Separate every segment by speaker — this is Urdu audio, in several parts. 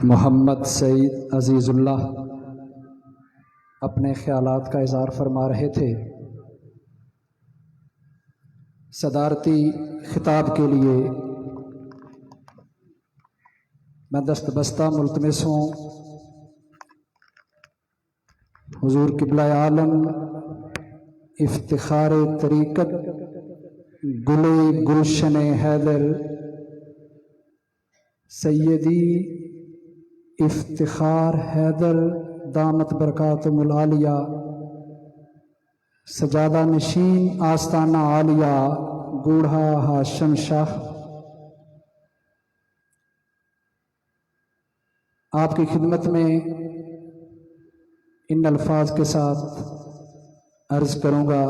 Speaker 1: محمد سعید عزیز اللہ اپنے خیالات کا اظہار فرما رہے تھے۔ صدارتی خطاب کے لیے میں دست بستہ ملتمس ہوں حضور قبلہ عالم افتخار طریقت گلِ گلشن حیدر سیدی افتخار حیدر دامت برکاتہم العالیہ سجادہ نشین آستانہ عالیہ گوڑھا ہاشم شاہ، آپ کی خدمت میں ان الفاظ کے ساتھ عرض کروں گا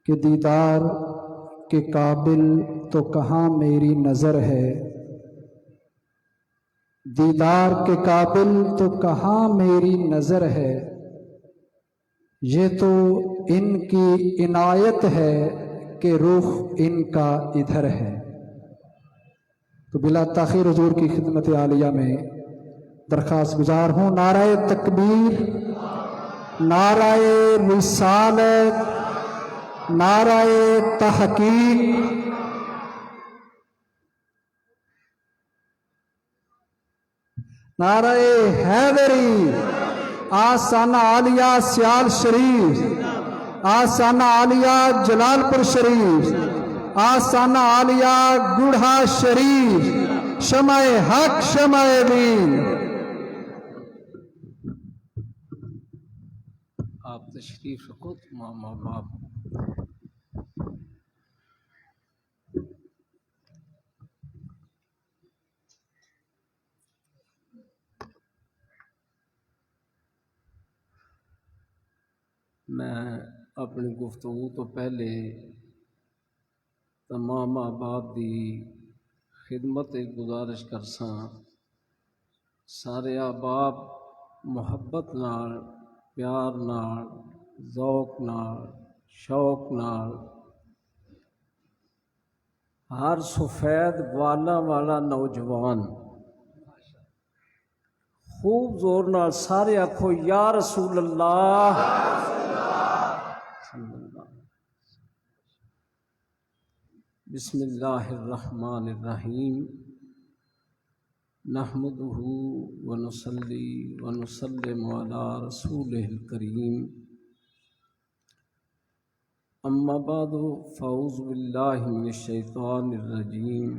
Speaker 1: کہ دیدار کے قابل تو کہاں میری نظر ہے، دیدار کے قابل تو کہاں میری نظر ہے، یہ تو ان کی عنایت ہے کہ رخ ان کا ادھر ہے۔ تو بلا تاخیر حضور کی خدمت عالیہ میں درخواست گزار ہوں، نعرہ تکبیر، نعرہ رسالت، نعرہ تحقیق، نعرہ حیدری، آستانہ عالیہ سیال شریف، آستانہ عالیہ جلال پور شریف، آستانہ عالیہ گوڑھا شریف، شمع حق شمع دین۔
Speaker 2: آپ تشریف رکھو ماں باپ۔ میں اپنی گفتگو تو پہلے تمام احباب دی خدمت گزارش کرساں، سارے احباب محبت نال، پیار نال، ذوق نال، شوق نال ہر سفید والا والا نوجوان خوب زور نال سارے آکھو یا رسول اللہ۔ بسم اللہ الرحمن الرحیم، نحمدہ ونصلی ونسلم علی رسولہ الکریم، اما بعد فاعوذ باللہ من الشیطان الرجیم،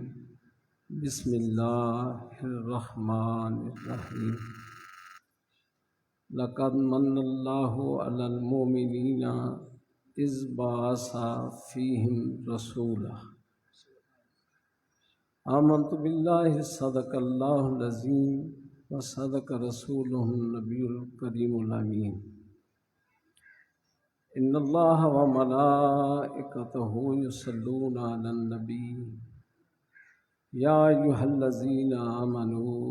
Speaker 2: بسم اللہ الرحمن الرحیم، لقد من اللہ علی المؤمنین اذ بعث فیہم رسولا، آمنت باللہ صدق اللہ العظیم وصدق رسولہ النبی الکریم الامین، ان اللہ وملائکتہ یصلون علی النبی یا ایھا الذین آمنوا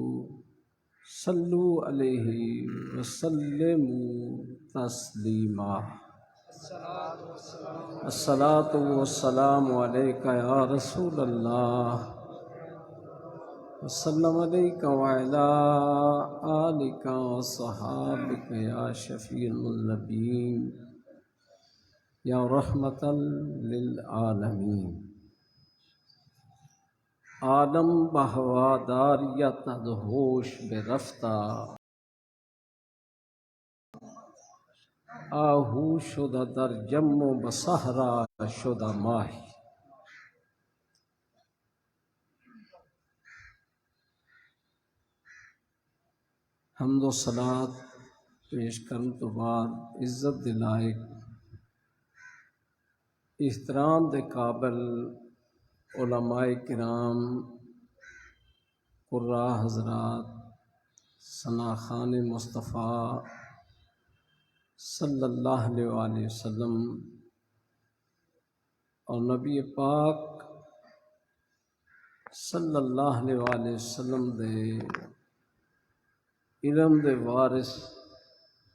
Speaker 2: صلوا علیہ وسلموا تسلیما۔ الصلاۃ والسلام علیک یا رسول اللہ، وسلم علیک وعلی آلک وصحابک یا شفیع المذنبین یا رحمۃ للعالمین۔ عالم بہواداریت ادہوش برفتہ، آہو شدہ در جم و بصحرا شدہ ماہی۔ حمد و صلات پیش کرن تو بعد عزت دے لائق، احترام دے قابل علماء کرام، قراء حضرات، ثناءخوان مصطفیٰ صلی اللہ علیہ وآلہ وسلم اور نبی پاک صلی اللہ علیہ وآلہ وسلم دے علم دے وارث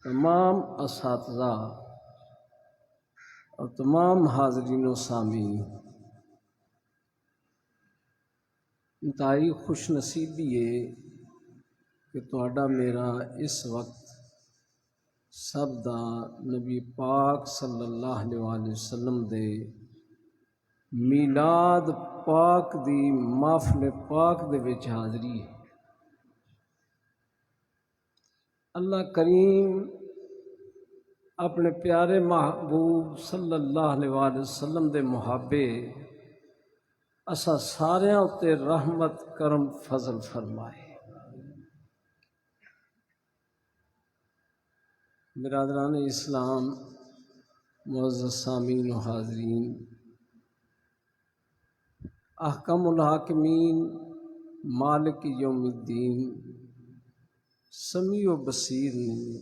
Speaker 2: تمام اساتذہ اور تمام حاضرین و سامعین، انتہائی خوش نصیبی ہے کہ تہاڈا میرا اس وقت سب دا نبی پاک صلی اللہ علیہ وسلم دے میلاد پاک دی محفل پاک دے وچ حاضری ہے۔ اللہ کریم اپنے پیارے محبوب صلی اللہ علیہ وسلم دے محابے اسا سارے اتے رحمت کرم فضل فرمائے۔ برادران اسلام، معزز سامعین و حاضرین، احکم الحاکمین مالک یوم الدین سمیع و بصیر نے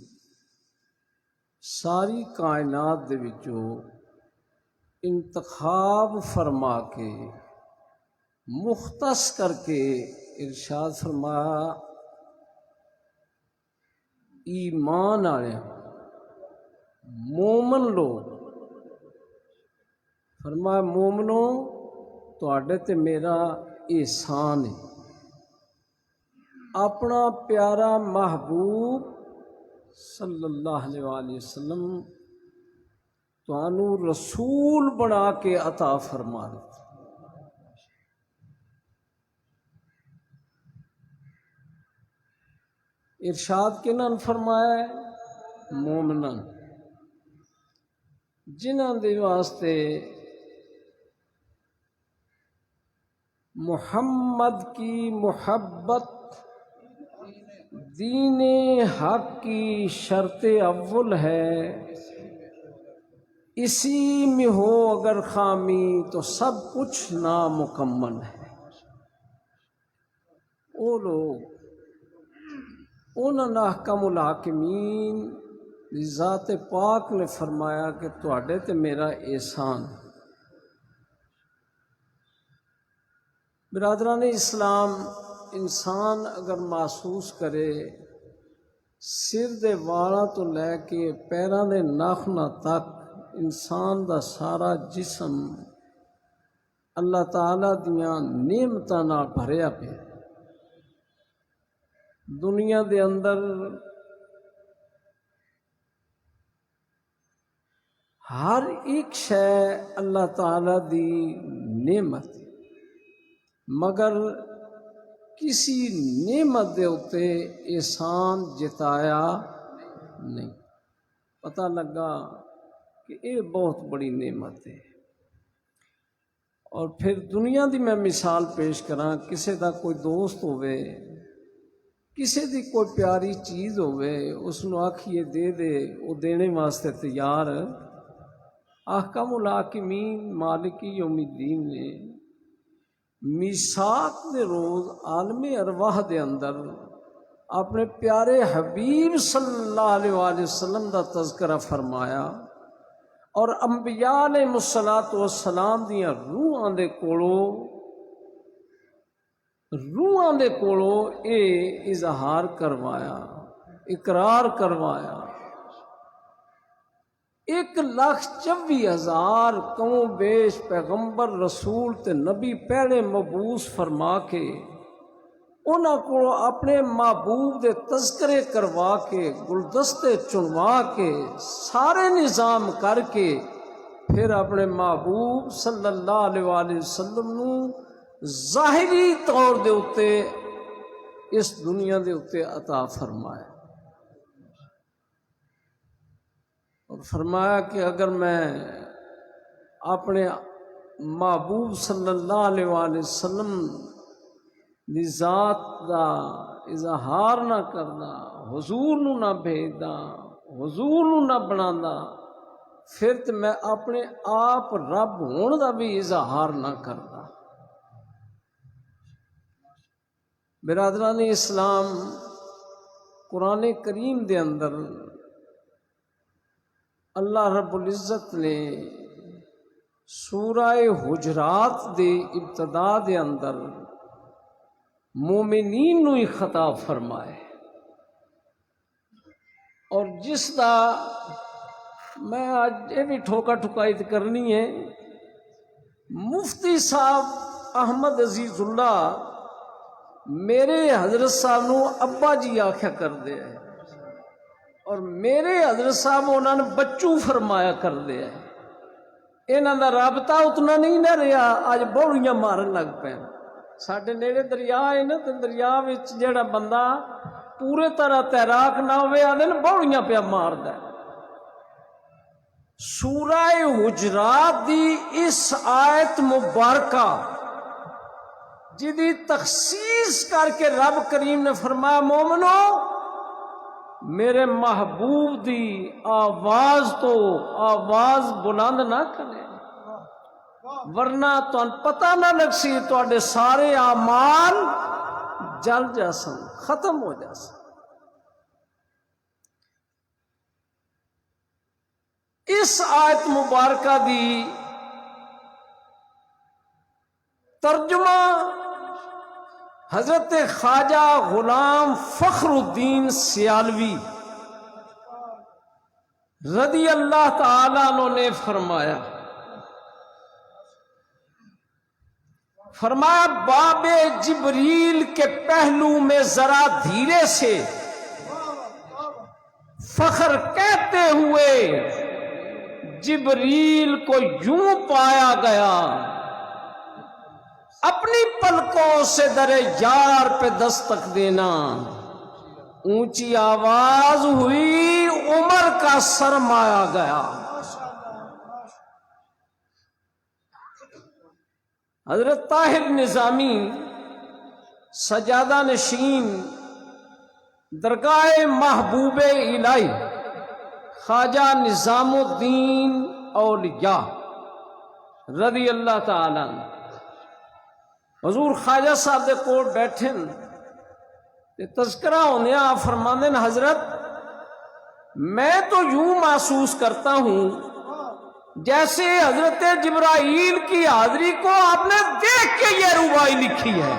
Speaker 2: ساری کائنات دے وچوں انتخاب فرما کے مختص کر کے ارشاد فرمایا، ایمان والے مومن لوگ، فرمایا مومنو تواڈے تے میرا احسان ہے، اپنا پیارا محبوب صلی اللہ علیہ وآلہ وسلم تانوں رسول بنا کے عطا فرما دیتا۔ ارشاد کنن فرمایا ہے؟ مومنن، جنہاں دے واسطے محمد کی محبت دین حق کی شرط اول ہے، اسی میں ہو اگر خامی تو سب کچھ نامکمل ہے۔ وہ لوگ انہاں احکم الحاکمین ذات پاک نے فرمایا کہ تواڈے تے میرا احسان۔ برادران اسلام، انسان اگر محسوس کرے سر دے والاں تو لے کے پیراں دے ناخناں تک انسان دا سارا جسم اللہ تعالی دیاں نعمتاں نال بھریا پیا۔ دنیا دے اندر ہر ایک شے اللہ تعالی دی نعمت، مگر کسی نعمت دے اتے احسان جتایا نہیں۔ پتہ لگا کہ یہ بہت بڑی نعمت ہے۔ اور پھر دنیا دی میں مثال پیش کراں، کسے دا کوئی دوست ہوئے، کسے دی کوئی پیاری چیز ہوئے، اس نو آکھیے دے دے، وہ دینے واسطے تیار۔ احکم الحاکمین مالک یوم الدین نے میثاق دے روز عالم ارواح دے اندر اپنے پیارے حبیب صلی اللہ علیہ وآلہ وسلم دا تذکرہ فرمایا، اور انبیاء علیہ السلام دیاں روحاں دے کولوں اے اظہار کروایا، اقرار کروایا۔ 1,24,000 کم بیش پیغمبر رسول تے نبی پہلے مبعوث فرما کے انہاں کو اپنے محبوب دے تذکرے کروا کے گلدستے چنوا کے سارے نظام کر کے پھر اپنے محبوب صلی اللہ علیہ وآلہ وسلم نو ظاہری طور دے اتے اس دنیا دے اتے عطا فرمایا، اور فرمایا کہ اگر میں اپنے محبوب صلی اللہ علیہ وآلہ وسلم دی ذات دا اظہار نہ کردا، حضور نو نہ بھیجدا، حضور نو نہ بنادا، پھر تو میں اپنے آپ رب ہون دا بھی اظہار نہ کردا۔ برادران اسلام، قرآن کریم دے اندر اللہ رب العزت نے سورہ حجرات دے ابتدا دے اندر مومنین نو ہی خطاب فرمائے، اور جس دا میں آج یہ بھی ٹھوکا ٹھکائی کرنی ہے، مفتی صاحب احمد عزیز اللہ میرے حضرت صاحب نو ابا جی آخیا کرتے ہیں اور میرے حضرت صاحب انہوں نے بچو فرمایا کرتے ہیں. انہوں کا رابطہ اتنا نہیں نہ رہا. اج بوڑیاں مارن لگ پے. ساڈے نیڑے دریا ہے نا، تے دریا وچ جڑا بندہ پورے طرح تیراک نہ ہوئے آدھے نا بوڑیاں پیا مارد. سورہ حجرات دی اس آیت مبارکہ جدی تخصیص کر کے رب کریم نے فرمایا مومنو میرے محبوب دی آواز تو آواز بلند نہ کرے ورنہ تو پتہ نہ لگ سی تو سارے اعمال جل جاسن، ختم ہو جاسن. اس آیت مبارکہ دی ترجمہ حضرت خواجہ غلام فخر الدین سیالوی رضی اللہ تعالیٰ عنہ نے فرمایا باب جبریل کے پہلو میں ذرا دھیرے سے فخر کہتے ہوئے جبریل کو یوں پایا گیا اپنی پلکوں سے در یار پہ دستک دینا. اونچی آواز ہوئی عمر کا سرمایا گیا. حضرت طاہر نظامی سجادہ نشین درگاہ محبوب الہی خواجہ نظام الدین اولیاء رضی اللہ تعالیٰ عنہ حضور خواجہ صاحب دے کول بیٹھے تذکرہ ہونے آپ فرماندے ہیں حضرت میں تو یوں محسوس کرتا ہوں جیسے حضرت جبرائیل کی حاضری کو آپ نے دیکھ کے یہ ربائی لکھی ہے.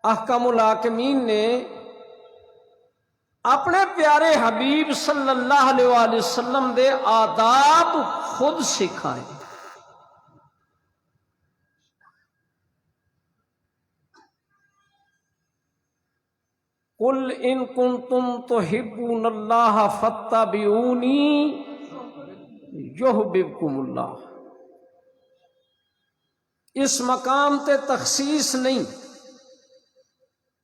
Speaker 2: احکام الحاکمین نے اپنے پیارے حبیب صلی اللہ علیہ وآلہ وسلم دے آداب خود سکھائے. قل ان کنتم تحبون اللہ فاتبعونی یحببکم اللہ. اس مقام تے تخصیص نہیں،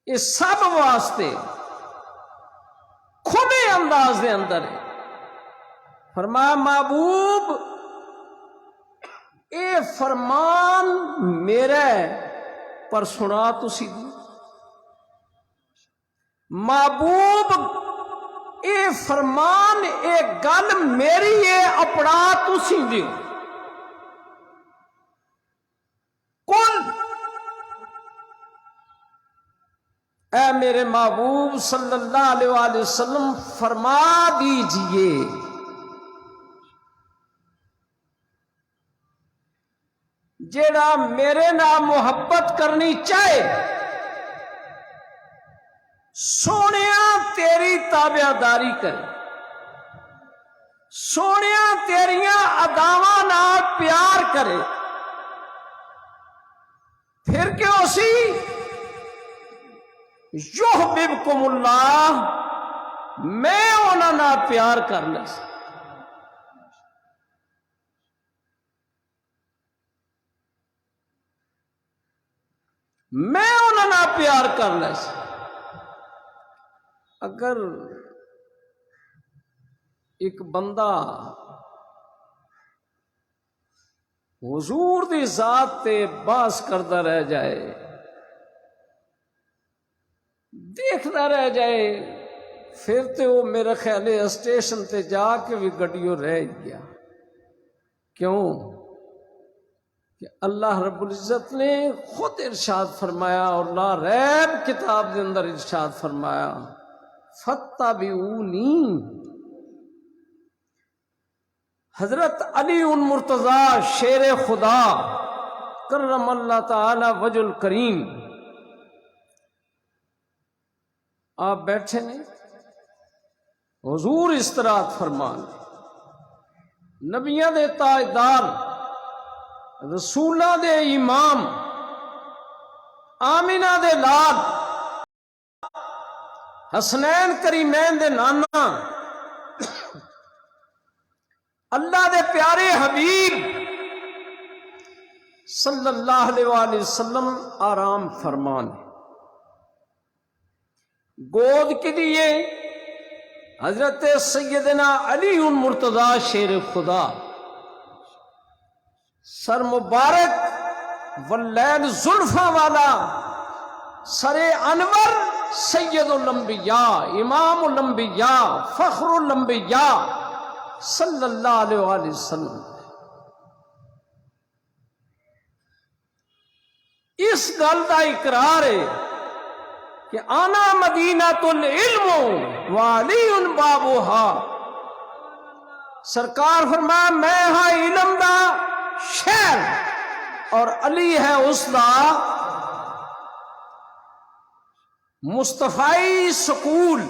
Speaker 2: اس سب واسطے کھلے انداز دے اندر ہے. فرمایا محبوب اے فرمان میرا پر سنا تسی دی. محبوب اے فرمان اے گل میری اے اپنا تسی دیو. کل اے میرے محبوب صلی اللہ علیہ وآلہ وسلم فرما دیجئے جیڑا میرے نام محبت کرنی چاہے سونیا تیری تابعداری کرے، سونیا تیریاں اداواں نال پیار کرے. پھر کیوں سی یحببکم اللہ میں انہاں نال پیار کرنا سی. میں انہاں نال پیار کرنا سی. اگر ایک بندہ حضور دی ذات تے بحث کرتا رہ جائے، دیکھتا رہ جائے، پھر تے وہ میرا خیال ہے اسٹیشن تے جا کے بھی گڈیوں رہ گیا. کیوں کہ اللہ رب العزت نے خود ارشاد فرمایا اور لا ریب کتاب دے اندر ارشاد فرمایا فاتبعونی. حضرت علی مرتضی شیر خدا کرم اللہ تعالی وجہ الکریم آپ بیٹھے نہیں، حضور استراحت فرمان نبیاں دے تاجدار رسولاں دے امام، آمینہ دے لال، حسنین کریمین دے نانا، اللہ دے پیارے حبیب صلی اللہ علیہ وآلہ وسلم آرام فرمان۔ گود کی دیے حضرت سیدنا علی مرتضی شیر خدا، سر مبارک واللیل زلفاں والا، سر انور، سید الانبیاء، امام الانبیاء، فخر الانبیاء صلی اللہ علیہ وآلہ وسلم۔ اس گل کا اقرار ہے کہ آنا مدینۃ العلم وعلی بابوہا، سرکار فرمایا میں ہاں علم دا شہر اور علی ہے اس دا مصطفی سکول۔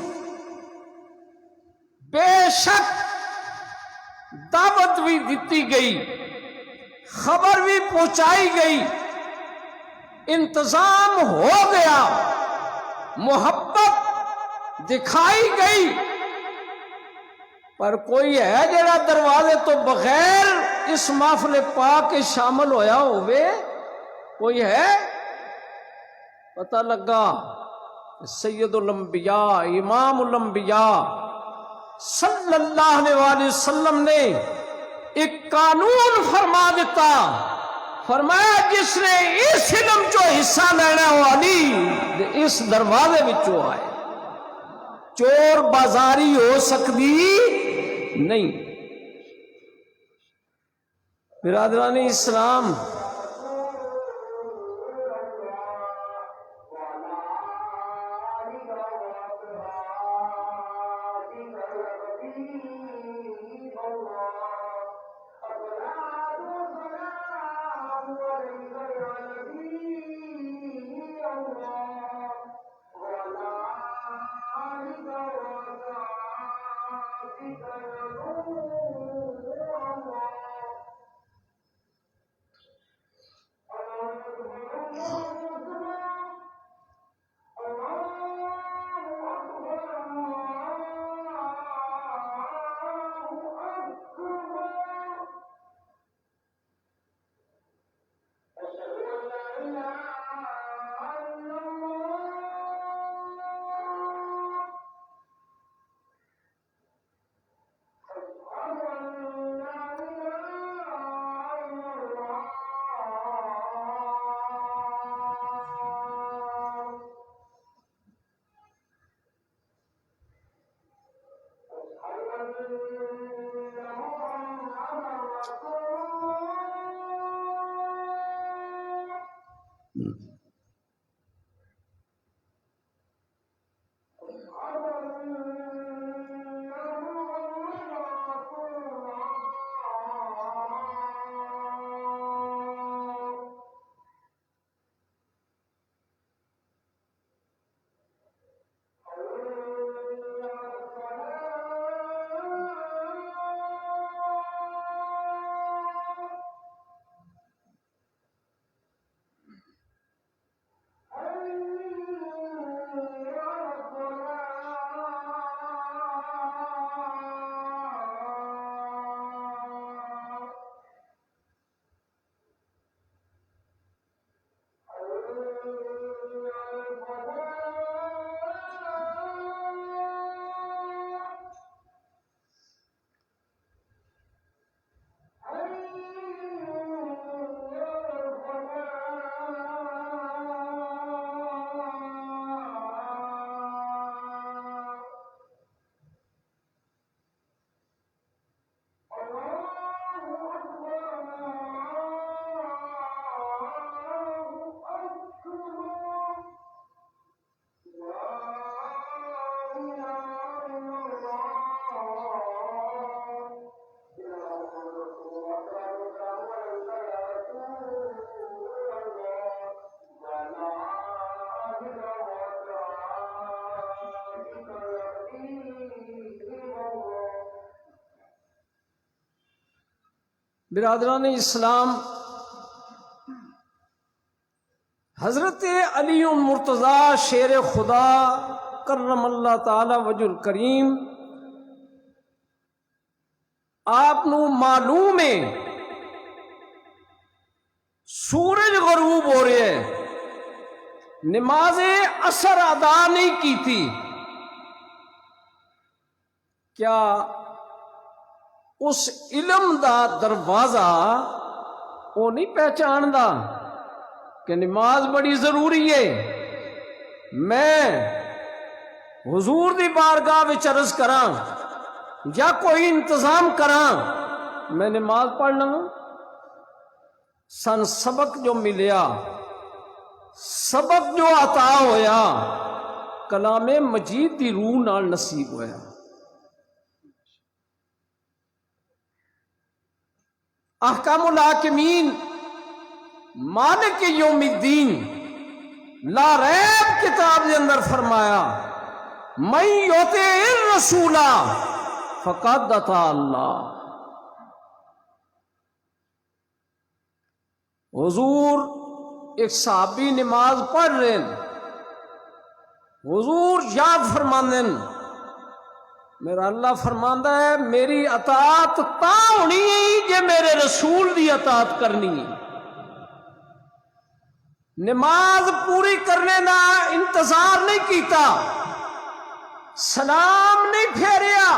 Speaker 2: بے شک دعوت بھی دیتی گئی، خبر بھی پہنچائی گئی، انتظام ہو گیا، محبت دکھائی گئی، پر کوئی ہے جڑا دروازے تو بغیر اس محفل پاک کے شامل ہویا ہوئے؟ کوئی ہے؟ پتہ لگا سید الانبیاء، امام الانبیاء صلی اللہ علیہ وآلہ وسلم نے ایک قانون فرما دیتا، فرمایا جس نے اس علم چو حصہ لینا وہ علی اس دروازے وچوں آئے، چور بازاری ہو سکتی نہیں۔ برادران اسلام، برادران اسلام، حضرت علی مرتضیٰ شیر خدا کرم اللہ تعالی وجہ الکریم آپ نو معلوم ہے سورج غروب ہو رہے ہے، نماز عصر ادا نہیں کی تھی، کیا اس علم دا دروازہ وہ نہیں پہچاندا کہ نماز بڑی ضروری ہے؟ میں حضور دی بارگاہ وچ عرض کراں یا کوئی انتظام کراں، میں نماز پڑھ لوں؟ سن سبق جو ملیا، سبق جو عطا ہویا کلام مجید دی روح نال نصیب ہویا۔ احکام الحاکمین مالک یوم الدین لا ریب کتاب کے اندر فرمایا من یطع الرسول فقد اطاع اللہ۔ حضور ایک صحابی نماز پڑھ رہے ہیں، حضور یاد فرماندے ہیں، میرا اللہ فرماندا ہے میری اطاعت تا ہونی ہے جے میرے رسول دی اطاعت کرنی ہے۔ نماز پوری کرنے دا انتظار نہیں کیتا، سلام نہیں پھیریا،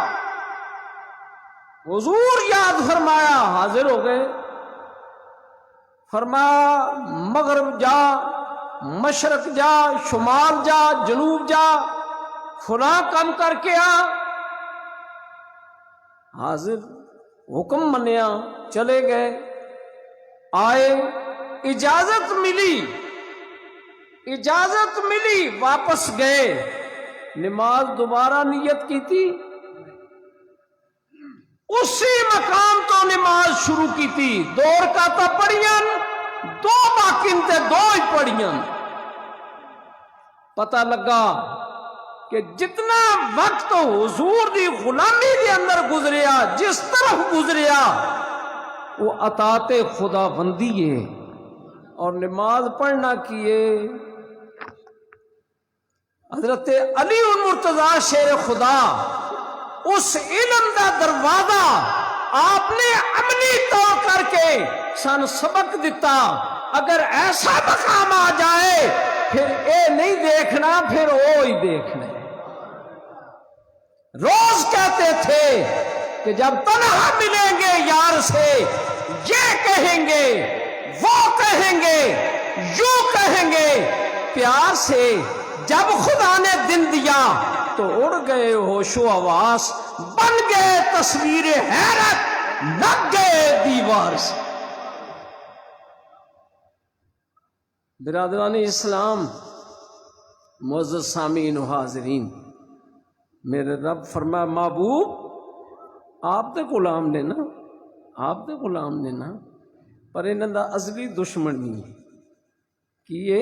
Speaker 2: حضور یاد فرمایا، حاضر ہو گئے، فرمایا مغرب جا، مشرق جا، شمال جا، جنوب جا، فلاں کام کر کے آ۔ حاضر، حکم منیا، چلے گئے، آئے، اجازت ملی، واپس گئے، نماز دوبارہ نیت کی تھی، اسی مقام تو نماز شروع کی تھی، 2 رکعتاں پڑھیاں، 2 باقی تے 2 ہی پڑھیاں۔ پتہ لگا کہ جتنا وقت حضور دی غلامی دے اندر گزریا، جس طرف گزریا، وہ اطاعت خدا بندی ہے، اور نماز پڑھنا کیے۔ حضرت علی المرتضیٰ شیر خدا اس علم دا دروازہ آپ نے عملی طور کر کے سن سبق دیتا، اگر ایسا مقام آ جائے پھر اے نہیں دیکھنا، پھر وہ ہی دیکھنا۔ روز کہتے تھے کہ جب تنہا ملیں گے یار سے یہ کہیں گے، وہ کہیں گے، یوں کہیں گے، پیار سے جب خدا نے دن دیا تو اڑ گئے ہوش و حواس، بن گئے تصویر حیرت، لگ گئے دیوار سے۔ برادران اسلام، معزز سامعین و حاضرین، میرے رب فرمایا محبوب آپ دے غلام نے نا، آپ دے غلام نے نا، پر انہاں دا ازلی دشمن نہیں ہے، کی یہ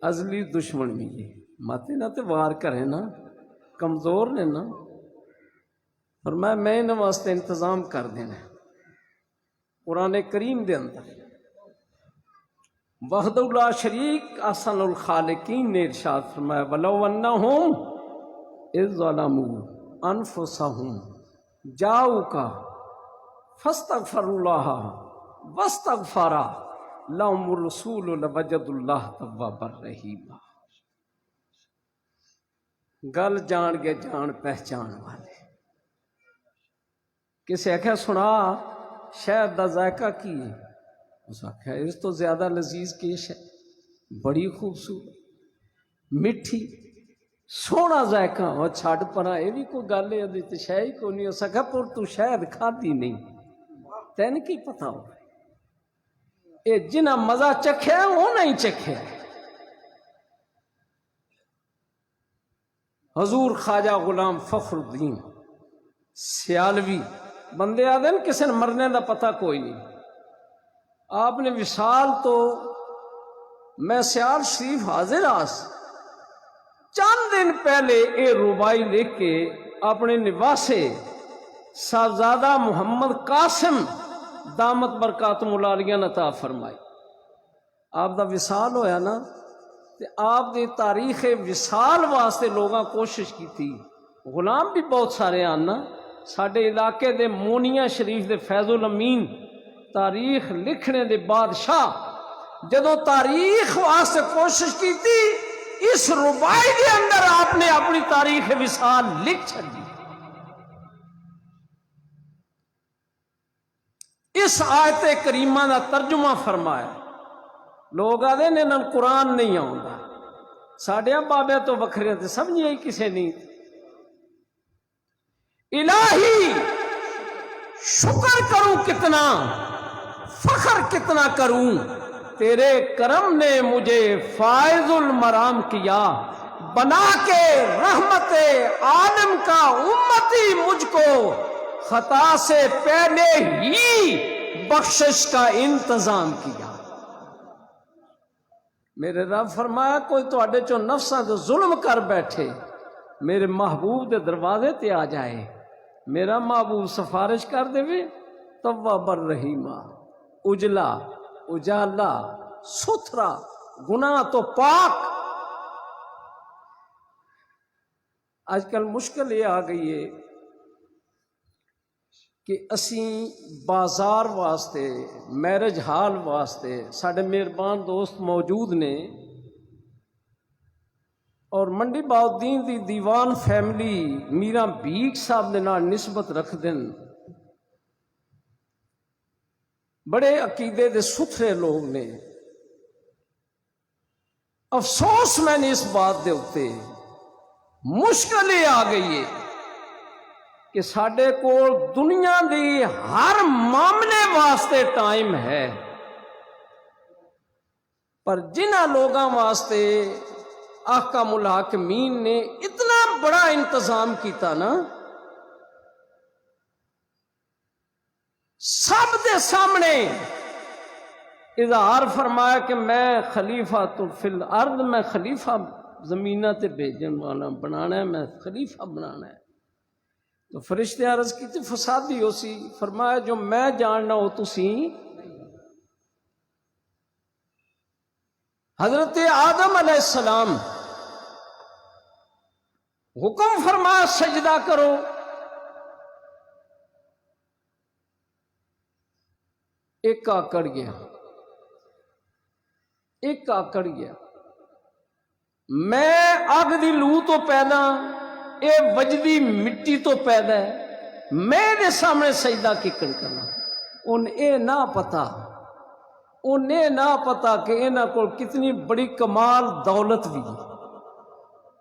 Speaker 2: ازلی دشمن نہیں ہے، ماتے نہ تے وار کرے نا، کمزور نے نا، فرمایا میں انہاں واسطے انتظام کر دینا۔ قرآن کریم دے اندر وحدہ لا شریک احسن الخالقین نے ارشاد فرمایا وَلَوْ أَنَّهُمْ إِذْ ظَلَمُوا أَنفُسَهُمْ جَاءُوكَ فَاسْتَغْفَرُوا اللَّهَ وَاسْتَغْفَرَ لَهُمُ الرَّسُولُ لَوَجَدُوا اللَّهَ تَوَّابًا رَحِيمًا۔ گل جان کے جان پہچان والے، کسے آخیا سنا شہد دا ذائقہ کی ہے؟ اس آخیا اس تو زیادہ لذیذ کیش ہے، بڑی خوبصورت، میٹھی، سونا ذائقہ، وہ چھڈ پرا یہ بھی کوئی گل ہے، ادھر شہ ہی کوئی نہیں۔ اس آخیا پر تو شہد کھادی نہیں، تین کی پتا ہو اے جنہ مزہ چکھیا وہ نہیں چکھیا۔ حضور خواجہ غلام فخر الدین سیالوی بندے آدھے کسی نے مرنے دا پتہ کوئی نہیں، آپ نے وصال تو میں سیال شریف حاضر آس، چند دن پہلے اے ربائی لکھ کے اپنے نواسے صاحبزادہ محمد قاسم دامت برکاتہم العالیہ عطا فرمائی، آپ دا وصال ہویا نا تے آپ دی تاریخ وصال واسطے لوگاں کوشش کی تھی. غلام بھی بہت سارے آنا ساڈے علاقے دے مونیا شریف دے فیض الامین تاریخ لکھنے دے بادشاہ جدوں تاریخ واسطے کوشش کی تھی اس ربائی دے اندر آپ نے اپنی تاریخ وصال لکھ چھڈی. اس آیت کریمہ دا ترجمہ فرمایا. لوگ آدھے نے انہاں قرآن نہیں آوندا ساڈے بابے تو وکھرے تے سمجھے کسے نہیں. الہی شکر کروں کتنا فخر کتنا کروں تیرے کرم نے مجھے فائز المرام کیا بنا کے رحمت عالم کا امتی مجھ کو خطا سے پہلے ہی بخشش کا انتظام کیا. میرے رب فرمایا کوئی تواڈے چوں نفساں تے ظلم کر بیٹھے میرے محبوب دے دروازے تے آ جائے میرا محبوب سفارش کر دے تواب الرحیمہ اجلا اجالا ستھرا گناہ تو پاک. آج کل مشکل یہ آ گئی ہے کہ اسیں بازار واسطے میرج ہال واسطے ساڈے مہربان دوست موجود نے اور منڈی باؤدین دی دیوان فیملی میرا بیگ صاحب دے نال نسبت رکھ دن. بڑے عقیدے دے ستھرے لوگ نے. افسوس میں نے اس بات دے اتے مشکل یہ آ گئی ہے کہ ساڈے کول دنیا دی ہر معاملے واسطے ٹائم ہے پر جنہ لوگاں واسطے احکام الحاکمین نے اتنا بڑا انتظام کیتا نا سب دے سامنے اظہار فرمایا کہ میں خلیفہ تو فی الارض میں خلیفہ زمینہ تے بھیجن والا بنانا ہے میں خلیفہ بنانا ہے. تو فرشتے عرض کی تھی فسادی ہو سی فرمایا جو میں جاننا ہو تسی حضرت آدم علیہ السلام حکم فرمایا سجدہ کرو ایک آکڑ گیا ایک آکڑ گیا. میں اگ دی لو تو پیدا اے وجدی مٹی تو پیدا ہے میں دے سامنے سجدہ کیکن کرنا. انہیں نہ پتا کہ انہاں کو کتنی بڑی کمال دولت بھی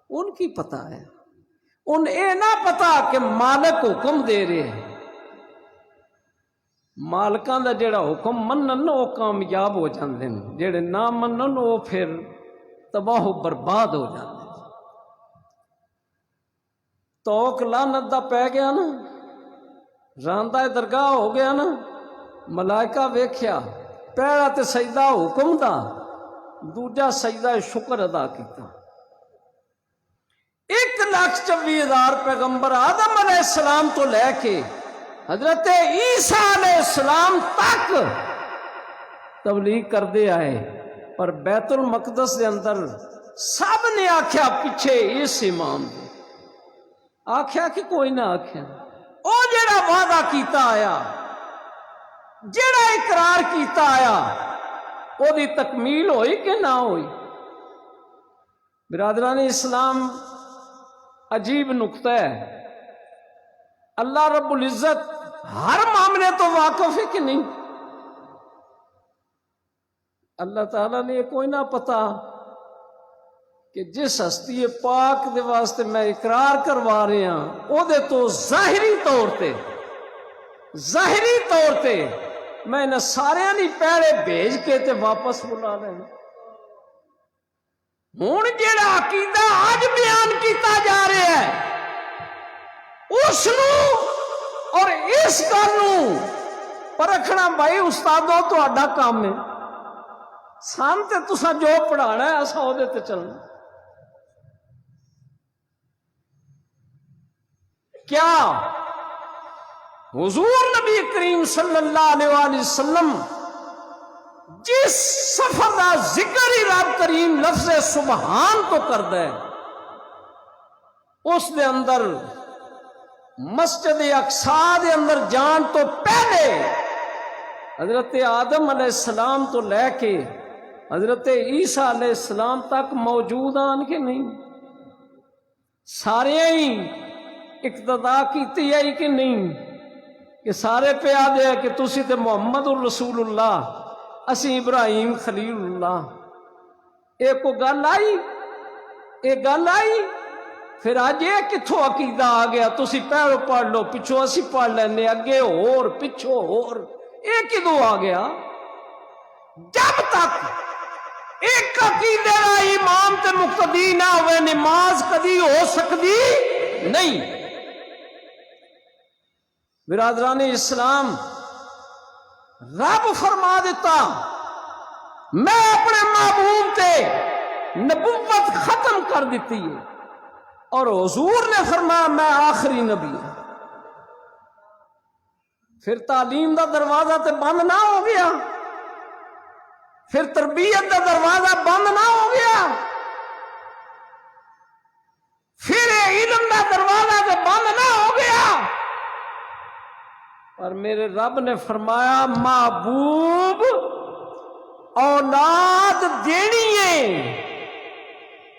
Speaker 2: ان کی پتا ہے. انہیں نہ پتا کہ مالک حکم دے رہے ہیں مالکاں دا جڑا حکم منن وہ کامیاب ہو جاندے ہیں جڑے نہ منن وہ پھر تباہ و برباد ہو جاندے. توک لعنت دا پہ گیا نا راندہ درگاہ ہو گیا نا ملائکہ ویکھیا پہلا تے سجدہ حکم دا دوجا سجدہ شکر ادا کیتا. 1,24,000 پیغمبر آدم علیہ السلام تو لے کے حضرت عیسیٰ علیہ السلام تک تبلیغ کر دے آئے پر بیت المقدس دے اندر سب نے آکھیا پیچھے اس امام دے آکھیا کہ کوئی نہ آکھیا او جڑا وعدہ کیتا آیا جڑا اقرار کیتا آیا او دی تکمیل ہوئی کہ نہ ہوئی. برادران اسلام عجیب نقطہ ہے اللہ رب العزت ہر معاملے تو واقف ہے کہ نہیں. اللہ تعالیٰ نے یہ کوئی نہ پتا کہ جس ہستی پاک دے واسطے میں اقرار کروا رہے ہیں او دے تو ظاہری طور تے میں انہیں سارے نہیں پہلے بھیج کے تے واپس بلا رہے ہیں. ہوں جیڑا عقیدہ آج بیان کیتا جا رہا ہے اس نو اور اس گل نو پرکھنا بھائی استادوں تہاڈا کام ہے. سان تے تساں جو پڑھانا ہے اساں او دے تے چلنا. کیا حضور نبی کریم صلی اللہ علیہ وآلہ وسلم جس سفر دا ذکر ہی رب کریم لفظ سبحان تو کر دے اس دے اندر مسجد اقصی دے اندر جان تو پہلے حضرت آدم علیہ السلام تو لے کے حضرت عیسیٰ علیہ السلام تک موجود آن کے نہیں؟ سارے ہی اقتدا کیتی ہے کہ نہیں؟ کہ سارے پہ آدھے ہیں کہ تسی تے محمد الرسول اللہ اسی ابراہیم خلیل اللہ، ایک کو گل آئی، ایک گل آئی، پھر آج یہ کتھوں عقیدہ آ گیا؟ تسی پہلو پڑھ لو، پچھو اسی پڑھ لینے، اگے اور پچھو اور، ایک کدوں آ گیا؟ جب تک ایک عقیدے کا امام تے مقتدی نہ ہوئے نماز کدی ہو سکتی نہیں۔ برادران اسلام، رب فرما دیتا میں اپنے محبوب تے نبوت ختم کر دیتی ہے، اور حضور نے فرمایا میں آخری نبی ہوں۔ پھر تعلیم دا دروازہ تے بند نہ ہو گیا، پھر تربیت دا دروازہ بند نہ ہو گیا، پھر علم دا دروازہ تے بند نہ ہو گیا، اور میرے رب نے فرمایا محبوب اولاد دینی ہے،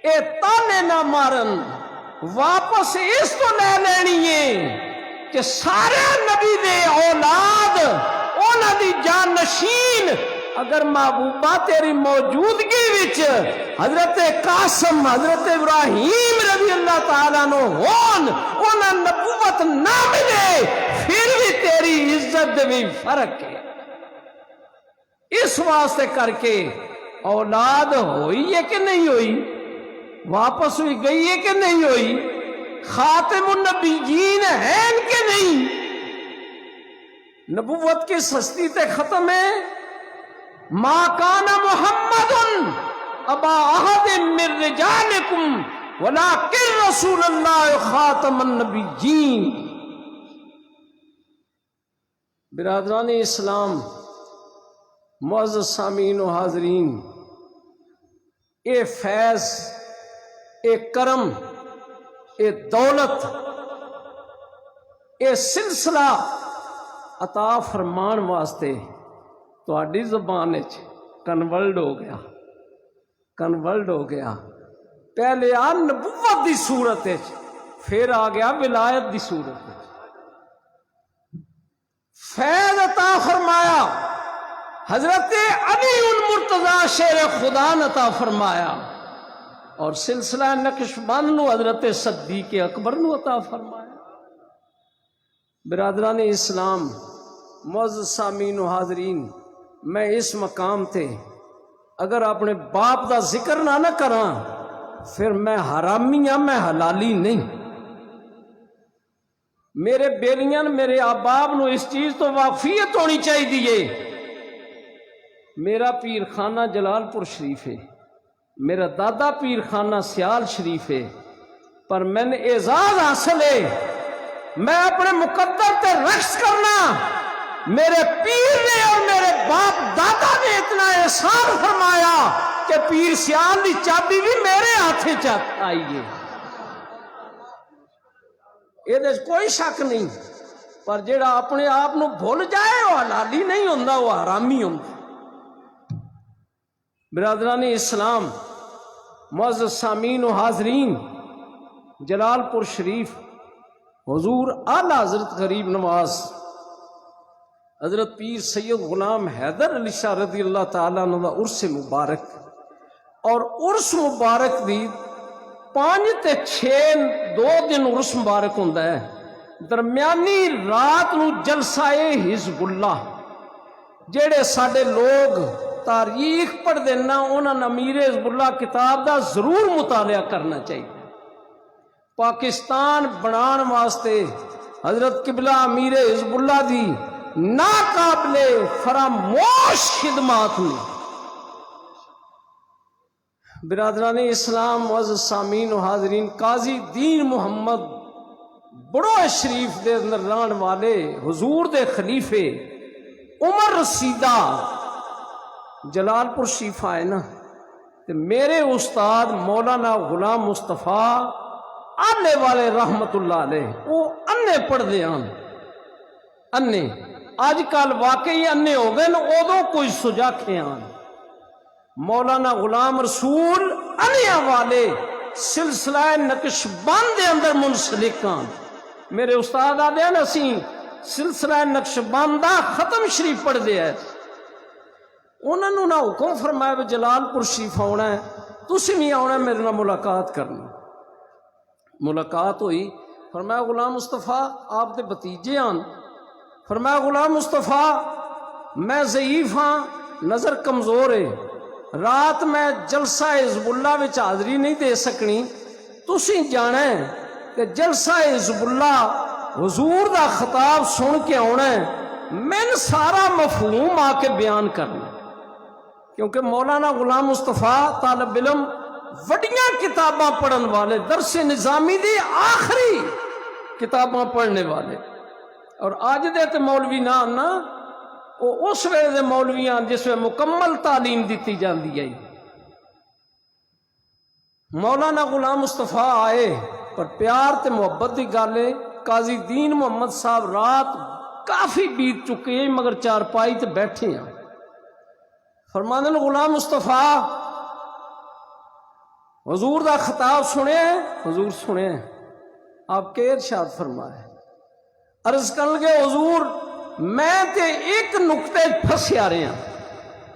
Speaker 2: اے تانے نہ مارن، واپس اس تو لے لینی ہے کہ سارے نبی دے اولاد اونا دی جانشین اگر محبوبہ تیری موجودگی وچ حضرت قاسم حضرت ابراہیم رضی اللہ تعالیٰ نو ہون اونا نبوت نہ ملے، پھر بھی تیری عزت دے بھی فرق ہے۔ اس واسطے کر کے اولاد ہوئی ہے کہ نہیں ہوئی، واپس ہوئی گئی ہے کہ نہیں ہوئی، خاتم النبیین ہیں کہ نہیں؟ نبوت کی سستی تے ختم ہے۔ ما کان محمد ابا احد من رجالکم ولکن رسول اللہ خاتم النبیین۔ برادران اسلام، معزز سامعین و حاضرین، اے فیض، اے کرم، اے دولت، اے سلسلہ عطا فرمان واسطے تہاڈی زبان وچ کنورٹ ہو گیا، کنورٹ ہو گیا۔ پہلے آ نبوت دی صورت وچ، پھر آ گیا ولایت دی صورت وچ۔ فیض عطا فرمایا، حضرت علی المرتضی شیر خدا نے عطا فرمایا، اور سلسلہ نقش بند نو حضرت صدیق اکبر نو عطا فرمایا۔ برادران اسلام، معزز سامعین و حاضرین، میں اس مقام تے اگر اپنے باپ دا ذکر نہ کراں پھر میں حرامی ہاں، میں حلالی نہیں۔ میرے بیلیاں میرے احباب نو اس چیز تو واقفیت ہونی چاہیے۔ میرا پیر خانہ جلال پور شریف ہے، میرا دادا پیر خانہ سیال شریف ہے، پر میں نے اعزاز حاصل ہے میں اپنے مقدر تے رقص کرنا، میرے پیر نے اور میرے باپ دادا نے اتنا احسان فرمایا کہ پیر سیال دی چابی بھی میرے ہاتھیں چاہتا آئی ہے، یہ کوئی شک نہیں۔ پر جیڑا اپنے آپ نو بھول جائے وہ حلالی نہیں ہوندا، وہ حرامی ہوندا۔ برادران اسلام، معزز سامعین و حاضرین، جلال پور شریف حضور اعلی حضرت غریب نواز حضرت پیر سید غلام حیدر علی شاہ رضی اللہ تعالیٰ عنہ دا عرس مبارک، اور عرس مبارک دی 5 تے 6 2 دن عرس مبارک ہوندا ہے۔ درمیانی رات نو جلسہ حزب اللہ، جڑے ساڈے لوگ تاریخ پڑھ دینا انہاں امیر حزب اللہ کتاب دا ضرور مطالعہ کرنا چاہیے۔ پاکستان بنان واسطے حضرت قبلہ امیر حزب اللہ دی ناقابل فراموش خدمات نے۔ برادران اسلام، معزز سامعین و حاضرین، قاضی دین محمد بڑو شریف دے اندر رہن والے حضور دے خلیفے عمر رسیدہ جلال پور شریف آئے نا تو میرے استاد مولانا غلام مصطفیٰ آنے والے رحمت اللہ علیہ وہ انے پڑھ دے انے آج کل واقعی انے ہو گئے نا ادو کوئی سجاکھے آن مولانا غلام رسول انیا والے سلسلہ نقش بند دے اندر منسلک آن میرے استاد آدھے ہیں اسی سلسلہ نقش بندہ ختم شریف پڑھ دے ہے انہوں نے نہ حکم فرمایا بھی جلال پور شریف آنا ہے تسی بھی آنا ہے میرے نہ ملاقات کرنی ملاقات ہوئی فرمایا غلام مصطفیٰ آپ دے بتیجے آن فرمایا غلام مصطفیٰ میں ضعیف ہاں نظر کمزور ہے رات میں جلسہ حزب اللہ وچ حاضری نہیں دے سکنی تسی جانا ہے کہ جلسہ حزب اللہ حضور دا خطاب سن کے آنا ہے میں سارا مفہوم آ کے بیان کرنا کیونکہ مولانا غلام مصطفیٰ طالب علم وڈیاں کتاباں پڑھن والے درس نظامی دی آخری کتاباں پڑھنے والے اور آج دے تے مولوی نہ آنا وہ اس ویلے دے مولویاں جس میں مکمل تعلیم دیتی جاندی ہے مولانا غلام مصطفیٰ آئے پر پیار تے محبت دی گالے قاضی دین محمد صاحب رات کافی بیت چکے ہیں مگر چارپائی تے بیٹھے ہیں فرمانے غلام مصطفیٰ حضور دا خطاب سنے حضور سنے آپ کے ارشاد فرمائے عرض کر لگے حضور میں تے ایک نقطے پھنسیا رہا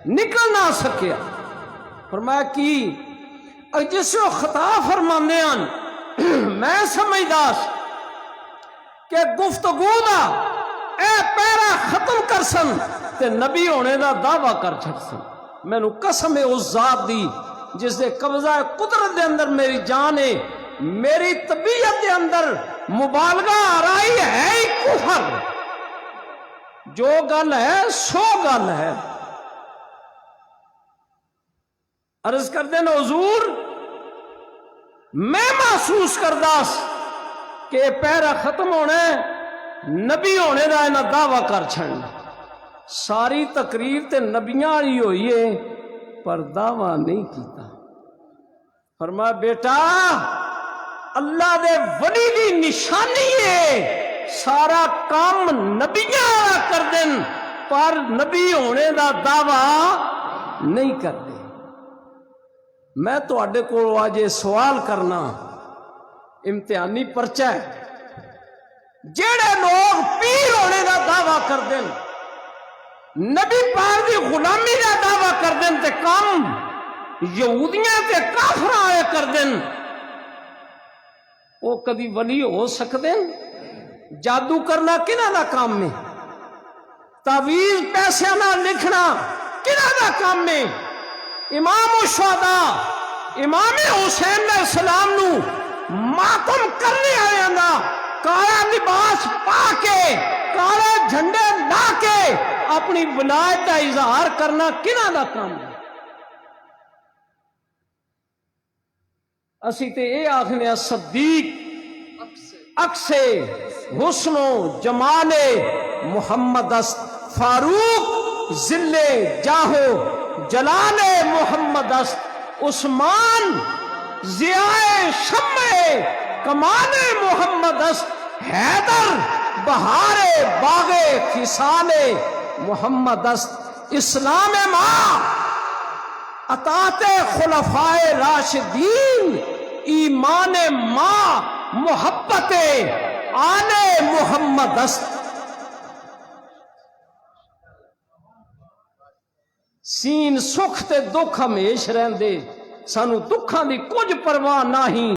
Speaker 2: نکل نہ سکیا فرمایا کی جس کو خطاب فرمانے میں سمجھداس کہ گفتگو دا اے پیرا ختم کر سن تے نبی ہونے دا دعویٰ کر چھڑ سن میں نو قسم اس ذات دی جس دے قبضہ قدرت دے اندر میری جان ہے میری طبیعت دے اندر مبالغہ آرائی ہے ہی کفر جو گل ہے سو گل ہے عرض کر دینا حضور میں محسوس کرداس کہ پیرا ختم ہونے نبی ہونے دا انہاں دعویٰ کر چھڑنا ساری تقریر تے نبیاں والی ہوئی ہے پر دعویٰ نہیں کیتا فرمایا بیٹا اللہ دے ولی دی نشانی ہے سارا کام نبیاں والا کر دین پر نبی ہونے دا دعویٰ نہیں کر دے میں تو اڈے کو آج یہ سوال کرنا امتحانی پرچہ ہے جیڑے لوگ پیر ہونے دا دعویٰ کر دیں نبی پاک دی غلامی دا دعویٰ کر دیں تے کام یہودیاں تے کافر آئے کر دیں وہ کدی ولی ہو سکتے ہیں جادو کرنا کنہ دا کام میں تعویذ پیسے نہ لکھنا کنہ دا کام میں امام الشہداء امام حسین علیہ السلام نو ماتم کرنے آیا نا کالا لباس پا کے کالے جھنڈے لا کے اپنی ولایت کا اظہار کرنا کنہ دا کام ہے اسی تے اے آخنے صدیق اکسے حسن و جمال محمد است فاروق ذل جاہو جلال محمد است عثمان ضیاء شمع کمال محمد است حیدر بہار باغ خصال محمد است اسلام ما اطاعت خلفائے راشدین ایمان ما محبت آل محمد است سین سکھ تے دکھ ہمیش رہندے سانو دکھاں دی کچھ پرواہ نہیں